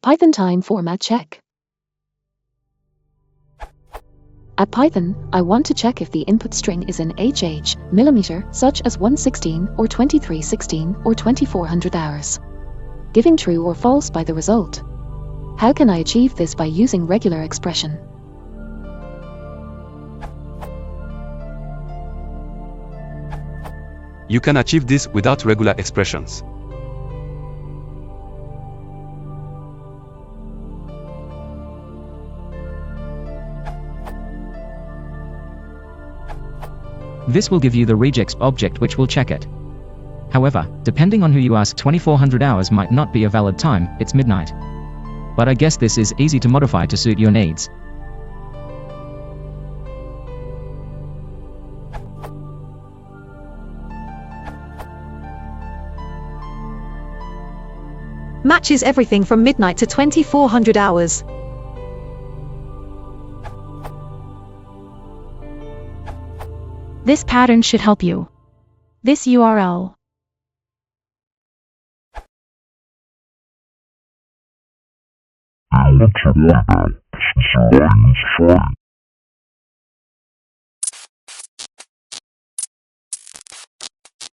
Python time format check. At Python, I want to check if the input string is in HH, millimeter, such as 116 or 2316 or 2400 hours, giving true or false by the result. How can I achieve this by using regular expression? You can achieve this without regular expressions. This will give you the regex object which will check it. However, depending on who you ask, 2400 hours might not be a valid time, it's midnight. But I guess this is easy to modify to suit your needs. Matches everything from midnight to 2400 hours. This pattern should help you. This URL. Hello,